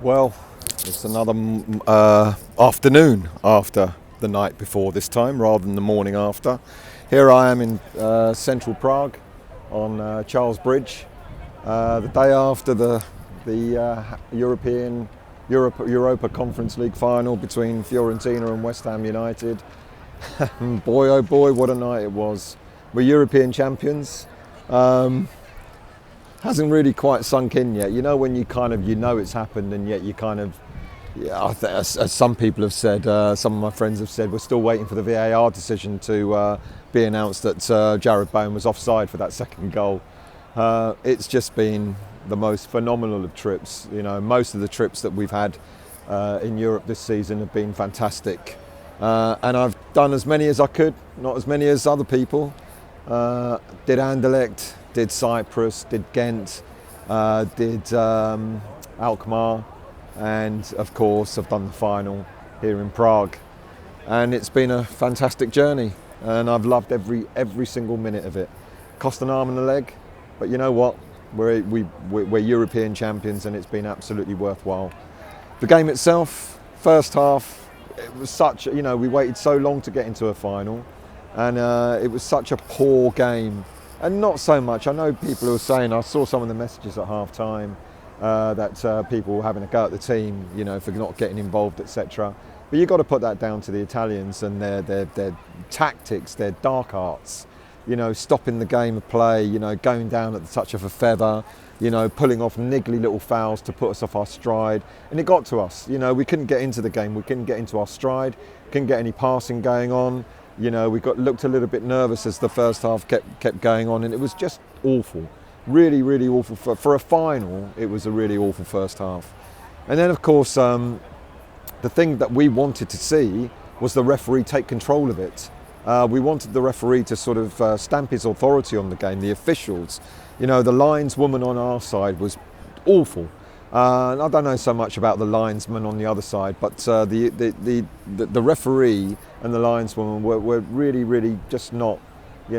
Well, it's another afternoon after the night before this time, rather than the morning after. Here I am in central Prague on Charles Bridge, the day after the Europa Conference League final between Fiorentina and West Ham United. Boy, oh boy, what a night it was. We're European champions. Hasn't really quite sunk in yet. You know when you know it's happened, and yet you kind of, yeah, as some people have said, some of my friends have said, we're still waiting for the VAR decision to be announced that Jared Bowen was offside for that second goal. It's just been the most phenomenal of trips. You know, most of the trips that we've had in Europe this season have been fantastic, and I've done as many as I could, not as many as other people. Did Anderlecht, did Cyprus, did Ghent, did Alkmaar, and of course I've done the final here in Prague. And it's been a fantastic journey, and I've loved every single minute of it. Cost an arm and a leg, but you know what? We're European champions, and it's been absolutely worthwhile. The game itself, first half, it was we waited so long to get into a final, and it was such a poor game. And not so much, I know people who were saying, I saw some of the messages at half time that people were having a go at the team, for not getting involved, etc. But you've got to put that down to the Italians and their tactics, their dark arts, stopping the game of play, going down at the touch of a feather, pulling off niggly little fouls to put us off our stride. And it got to us, we couldn't get into the game, we couldn't get into our stride, couldn't get any passing going on. We looked a little bit nervous as the first half kept going on, and it was just awful. Really, really awful. For a final, it was a really awful first half. And then, of course, the thing that we wanted to see was the referee take control of it. We wanted the referee to sort of stamp his authority on the game, the officials. The lineswoman on our side was awful. And I don't know so much about the linesman on the other side, but the referee and the lineswoman were really, really just not, they're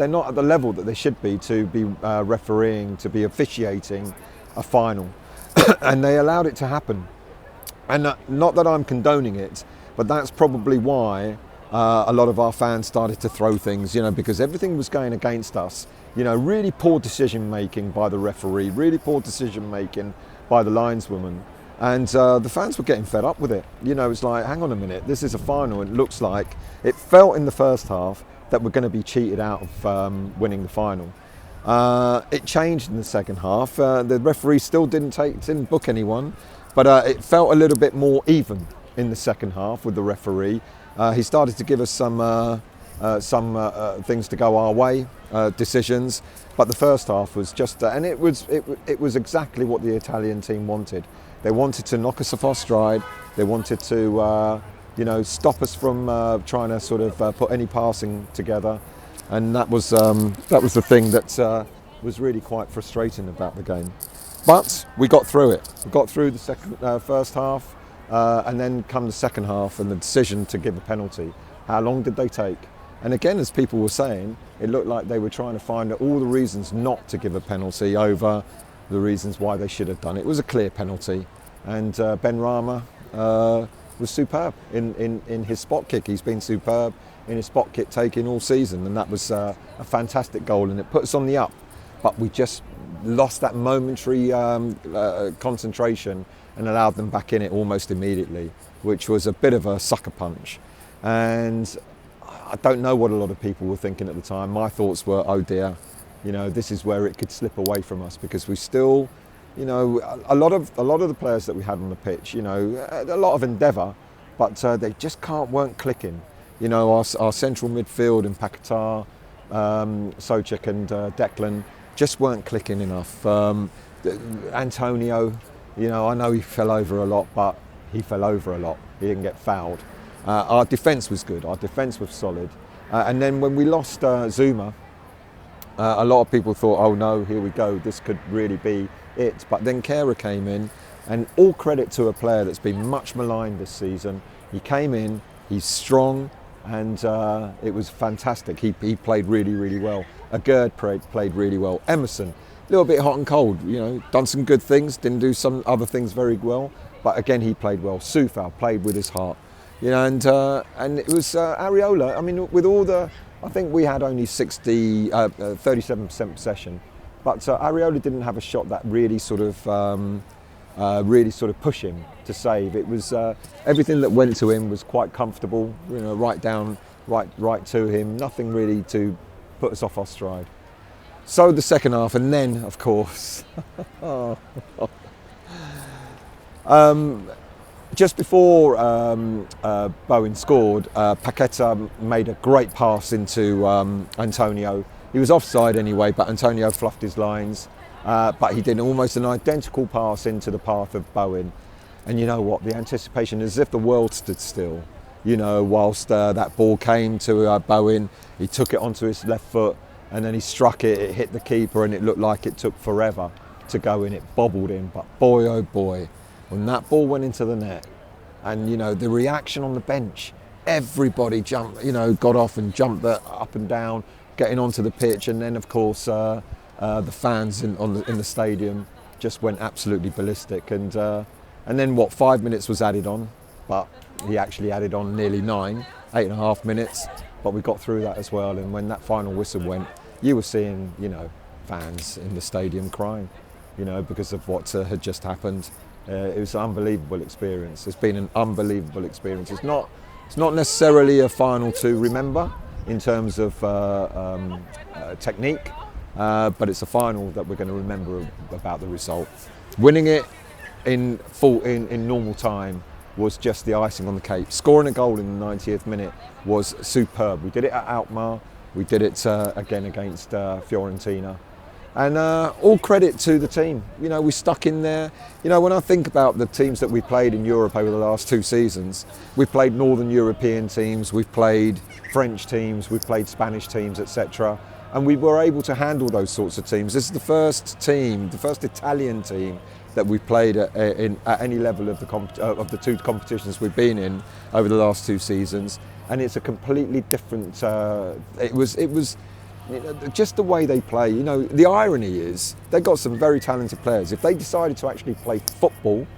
not at the level that they should be to be refereeing, to be officiating a final. And they allowed it to happen. And not that I'm condoning it, but that's probably why a lot of our fans started to throw things, because everything was going against us. Really poor decision making by the referee, really poor decision making by the lineswoman. And the fans were getting fed up with it. It's like, hang on a minute, this is a final. It felt in the first half that we're going to be cheated out of winning the final. It changed in the second half. The referee still didn't book anyone, but it felt a little bit more even in the second half with the referee. He started to give us some things to go our way, decisions, but the first half was just, and it was exactly what the Italian team wanted. They wanted to knock us off our stride. They wanted to, stop us from trying to sort of put any passing together, and that was the thing that was really quite frustrating about the game. But we got through it. We got through the first half, and then come the second half and the decision to give a penalty. How long did they take? And again, as people were saying, it looked like they were trying to find all the reasons not to give a penalty over the reasons why they should have done it. It was a clear penalty, and Ben Rama was superb in his spot kick. He's been superb in his spot kick taking all season, and that was a fantastic goal, and it put us on the up. But we just lost that momentary concentration and allowed them back in it almost immediately, which was a bit of a sucker punch. And I don't know what a lot of people were thinking at the time. My thoughts were, oh dear, this is where it could slip away from us, because we still, a lot of the players that we had on the pitch, a lot of endeavour, but they just weren't clicking. Our central midfield and Paquetá, Souček and Declan just weren't clicking enough. Antonio, I know he fell over a lot, but he fell over a lot. He didn't get fouled. Our defence was good, our defence was solid. And then when we lost Zuma, a lot of people thought, oh no, here we go, this could really be it. But then Kehrer came in, and all credit to a player that's been much maligned this season. He came in, he's strong, and it was fantastic. He played really, really well. Agerd played really well. Emerson little bit hot and cold. Done some good things, didn't do some other things very well. But again, he played well. Soufal played with his heart. And it was Areola. I mean, with all I think we had only 37% possession, but Areola didn't have a shot that really sort of push him to save. It was everything that went to him was quite comfortable. Right down, right to him. Nothing really to put us off our stride. So the second half, and then of course. Just before Bowen scored, Paqueta made a great pass into Antonio. He was offside anyway, but Antonio fluffed his lines. But he did almost an identical pass into the path of Bowen. And you know what? The anticipation, as if the world stood still. Whilst that ball came to Bowen, he took it onto his left foot, and then he struck it. It hit the keeper, and it looked like it took forever to go in. It bobbled in, but boy, oh boy. When that ball went into the net, and the reaction on the bench, everybody jumped, got off and jumped up and down, getting onto the pitch, and then of course the fans in the stadium just went absolutely ballistic, and then 5 minutes was added on, but he actually added on nearly 8.5 minutes, but we got through that as well. And when that final whistle went, you were seeing fans in the stadium crying, because of what had just happened. It was an unbelievable experience. It's been an unbelievable experience. It's not necessarily a final to remember in terms of technique, but it's a final that we're going to remember about the result. Winning it in normal time was just the icing on the cake. Scoring a goal in the 90th minute was superb. We did it at Alkmaar. We did it again against Fiorentina. And all credit to the team. We stuck in there. When I think about the teams that we played in Europe over the last 2 seasons, we've played Northern European teams, we've played French teams, we've played Spanish teams, etc. And we were able to handle those sorts of teams. This is the first Italian team that we've played at any level of the 2 competitions we've been in over the last 2 seasons. And it's a completely different. It was. Just the way they play. The irony is they've got some very talented players. If they decided to actually play football,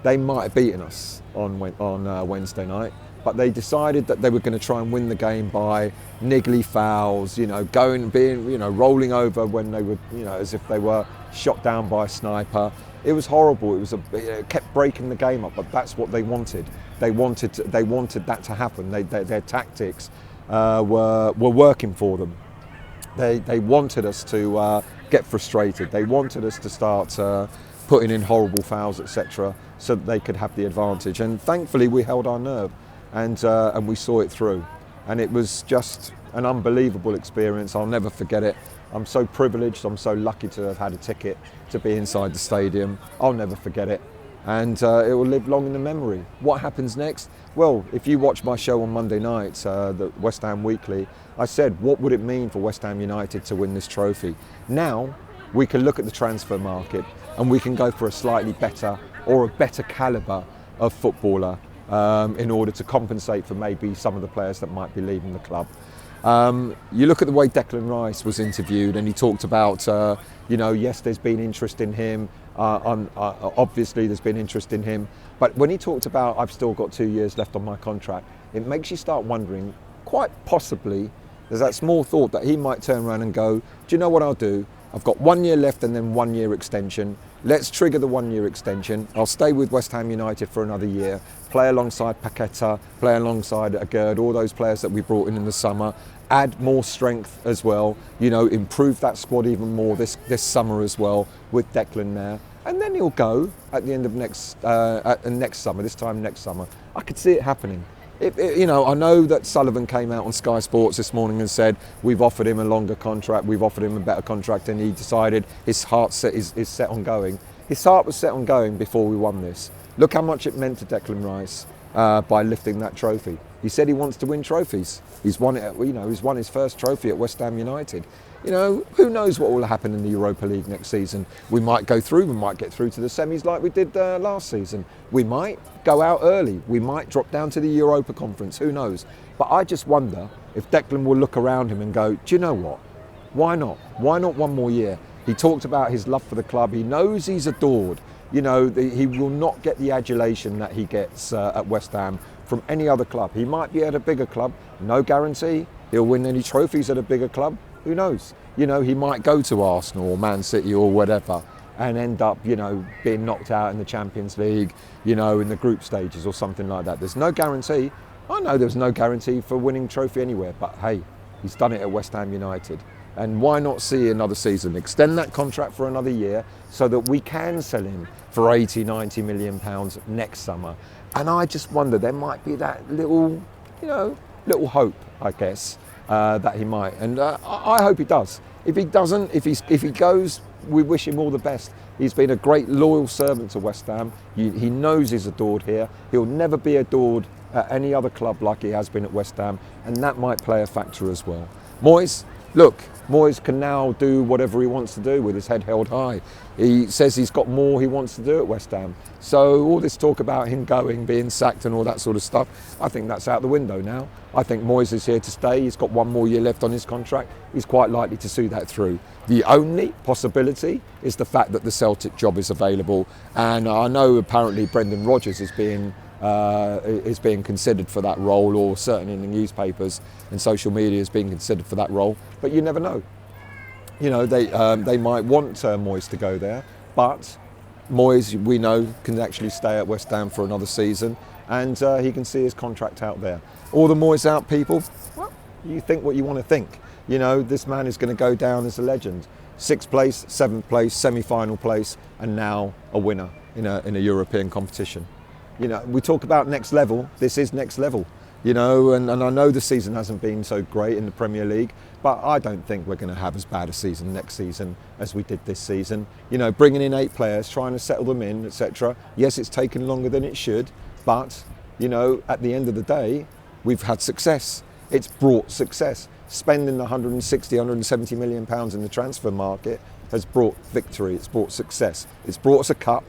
they might have beaten us on Wednesday night. But they decided that they were going to try and win the game by niggly fouls, rolling over when they were, as if they were shot down by a sniper. It was horrible. It kept breaking the game up. But that's what they wanted. They wanted that to happen. Their tactics were working for them. They wanted us to get frustrated. They wanted us to start putting in horrible fouls, etc., so that they could have the advantage. And thankfully, we held our nerve, and we saw it through. And it was just an unbelievable experience. I'll never forget it. I'm so privileged. I'm so lucky to have had a ticket to be inside the stadium. I'll never forget it. And it will live long in the memory. What happens next? Well, if you watch my show on Monday night, the West Ham Weekly, I said, what would it mean for West Ham United to win this trophy? Now, we can look at the transfer market and we can go for a slightly better or a better calibre of footballer in order to compensate for maybe some of the players that might be leaving the club. You look at the way Declan Rice was interviewed, and he talked about, yes, there's been interest in him. Obviously, there's been interest in him. But when he talked about, I've still got 2 years left on my contract, it makes you start wondering, quite possibly, there's that small thought that he might turn around and go, do you know what I'll do? I've got 1 year left and then 1 year extension. Let's trigger the 1 year extension. I'll stay with West Ham United for another year, play alongside Paqueta, play alongside Agerd, all those players that we brought in the summer, add more strength as well, improve that squad even more this summer as well with Declan there. And then he'll go at the end of next summer, this time next summer. I could see it happening. I know that Sullivan came out on Sky Sports this morning and said we've offered him a longer contract, we've offered him a better contract, and he decided his heart is set on going. His heart was set on going before we won this. Look how much it meant to Declan Rice by lifting that trophy. He said he wants to win trophies. He's won it. He's won his first trophy at West Ham United. Who knows what will happen in the Europa League next season? We might go through. We might get through to the semis like we did last season. We might go out early. We might drop down to the Europa Conference. Who knows? But I just wonder if Declan will look around him and go, do you know what? Why not? Why not 1 more year? He talked about his love for the club. He knows he's adored. You know, he will not get the adulation that he gets at West Ham from any other club. He might be at a bigger club, no guarantee he'll win any trophies at a bigger club. Who knows? You know, he might go to Arsenal or Man City or whatever and end up, you know, being knocked out in the Champions League, you know, in the group stages or something like that. There's no guarantee. I know there's no guarantee for winning a trophy anywhere, but hey, he's done it at West Ham United. And why not see another season? Extend that contract for another year so that we can sell him for 80, 90 million pounds next summer. And I just wonder, there might be that little, you know, little hope, I guess, that he might. And I hope he does. If he doesn't, if he goes, we wish him all the best. He's been a great loyal servant to West Ham. He knows he's adored here. He'll never be adored at any other club like he has been at West Ham, and that might play a factor as well. Moyes, look, Moyes can now do whatever he wants to do with his head held high. He says he's got more he wants to do at West Ham. So all this talk about him going, being sacked and all that sort of stuff, I think that's out the window now. I think Moyes is here to stay. He's got one more year left on his contract. He's quite likely to see that through. The only possibility is the fact that the Celtic job is available. And I know apparently Brendan Rodgers is being considered for that role, or certainly in the newspapers and social media is being considered for that role. But you never know. You know, they might want Moyes to go there, but Moyes, we know, can actually stay at West Ham for another season, and he can see his contract out there. All the Moyes out people, well, you think what you want to think. You know, this man is going to go down as a legend. 6th place, 7th place, semi-final place, and now a winner in a European competition. You know, we talk about next level. This is next level, you know, and I know the season hasn't been so great in the Premier League, but I don't think we're going to have as bad a season next season as we did this season. You know, bringing in 8 players, trying to settle them in, etc. Yes, it's taken longer than it should, but, you know, at the end of the day, we've had success. It's brought success. Spending the 160, 170 million pounds in the transfer market has brought victory. It's brought success. It's brought us a cup,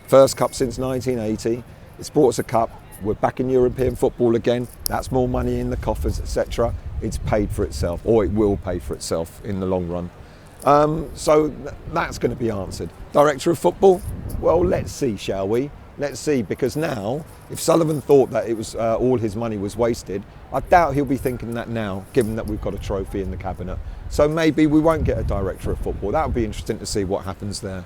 first cup since 1980. It's brought us a cup. We're back in European football again. That's more money in the coffers, etc. It's paid for itself, or it will pay for itself in the long run. So that's going to be answered. Director of football? Well, let's see, shall we? Let's see, because now, if Sullivan thought that it was all his money was wasted, I doubt he'll be thinking that now, given that we've got a trophy in the cabinet. So maybe we won't get a director of football. That would be interesting to see what happens there.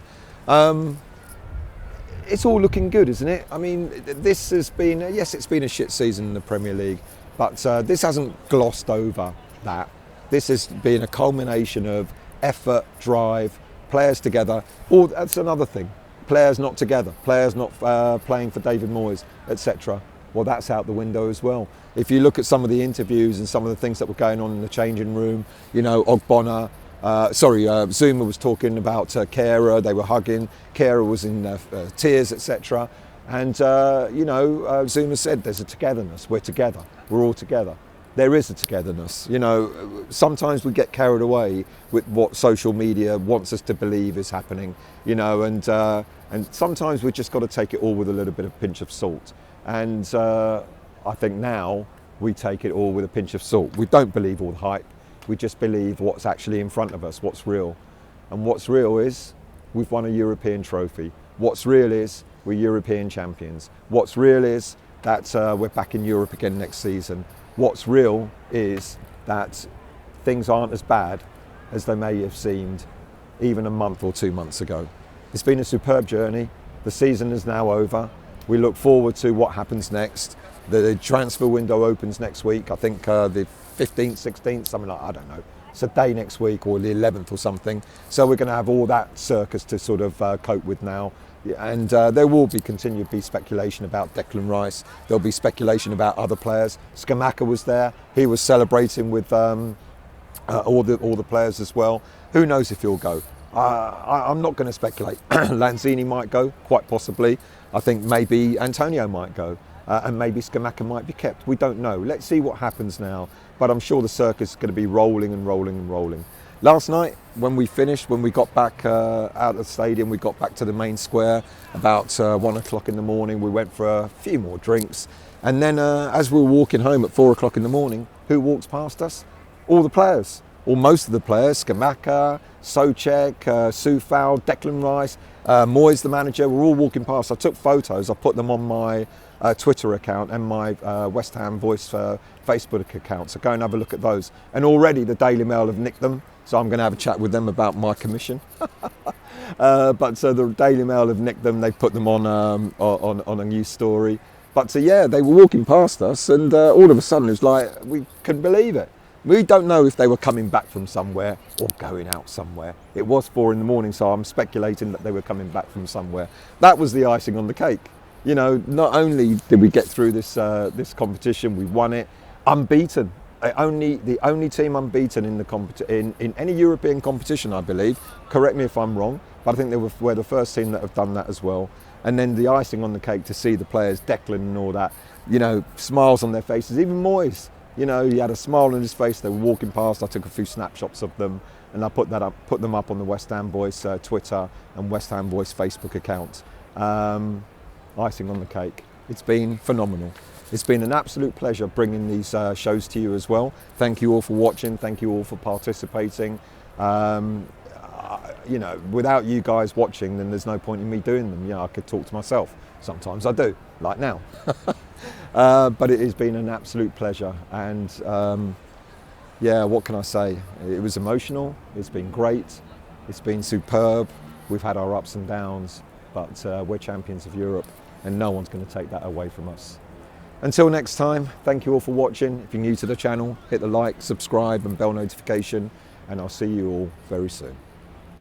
It's all looking good, isn't it? I mean, this has been, yes, it's been a shit season in the Premier League, but this hasn't glossed over that. This has been a culmination of effort, drive, players together. Oh, that's another thing. Players not together, players not playing for David Moyes, etc. Well, that's out the window as well. If you look at some of the interviews and some of the things that were going on in the changing room, you know, Zuma was talking about Kehrer, they were hugging, Kehrer was in tears, etc. And, Zuma said there's a togetherness, we're together, we're all together. There is a togetherness. You know, sometimes we get carried away with what social media wants us to believe is happening, you know, and sometimes we've just got to take it all with a little bit of pinch of salt. And I think now we take it all with a pinch of salt. We don't believe all the hype. We just believe what's actually in front of us, what's real. And what's real is we've won a European trophy. What's real is we're European champions. What's real is that we're back in Europe again next season. What's real is that things aren't as bad as they may have seemed even a month or 2 months ago. It's been a superb journey. The season is now over. We look forward to what happens next. The transfer window opens next week. I think the 15th, 16th, something like, I don't know. It's a day next week or the 11th or something. So we're going to have all that circus to sort of cope with now. And there will continue to be speculation about Declan Rice. There'll be speculation about other players. Scamacca was there. He was celebrating with all the players as well. Who knows if he'll go? I'm not going to speculate. Lanzini might go, quite possibly. I think maybe Antonio might go. And maybe Scamacca might be kept. We don't know. Let's see what happens now. But I'm sure the circus is going to be rolling and rolling and rolling. Last night, when we got back out of the stadium, we got back to the main square about 1 o'clock in the morning. We went for a few more drinks. And then as we were walking home at 4 o'clock in the morning, who walks past us? All the players. or most of the players, Skamaka, Souček, Soufal, Declan Rice, Moyes, the manager, were all walking past. I took photos, I put them on my Twitter account and my West Ham Voice Facebook account, so go and have a look at those. And already the Daily Mail have nicked them, so I'm going to have a chat with them about my commission. But so the Daily Mail have nicked them, they've put them on a news story. But so yeah, they were walking past us, and all of a sudden it was like, we couldn't believe it. We don't know if they were coming back from somewhere or going out somewhere. It was 4 a.m, so I'm speculating that they were coming back from somewhere. That was the icing on the cake. You know, not only did we get through this competition, we won it, unbeaten. The only team unbeaten in any European competition, I believe. Correct me if I'm wrong, but I think we're the first team that have done that as well. And then the icing on the cake to see the players, Declan and all that, you know, smiles on their faces. Even Moyes, you know, he had a smile on his face. They were walking past. I took a few snapshots of them, and I put them up on the West Ham Boys Twitter and West Ham Boys Facebook account. Icing on the cake. It's been phenomenal. It's been an absolute pleasure bringing these shows to you as well. Thank you all for watching. Thank you all for participating. You know, without you guys watching, then there's no point in me doing them. You know, I could talk to myself. Sometimes I do, like now. But it has been an absolute pleasure. And yeah, what can I say? It was emotional. It's been great. It's been superb. We've had our ups and downs, but we're champions of Europe, and no one's going to take that away from us. Until next time, thank you all for watching. If you're new to the channel, hit the like, subscribe and bell notification, and I'll see you all very soon.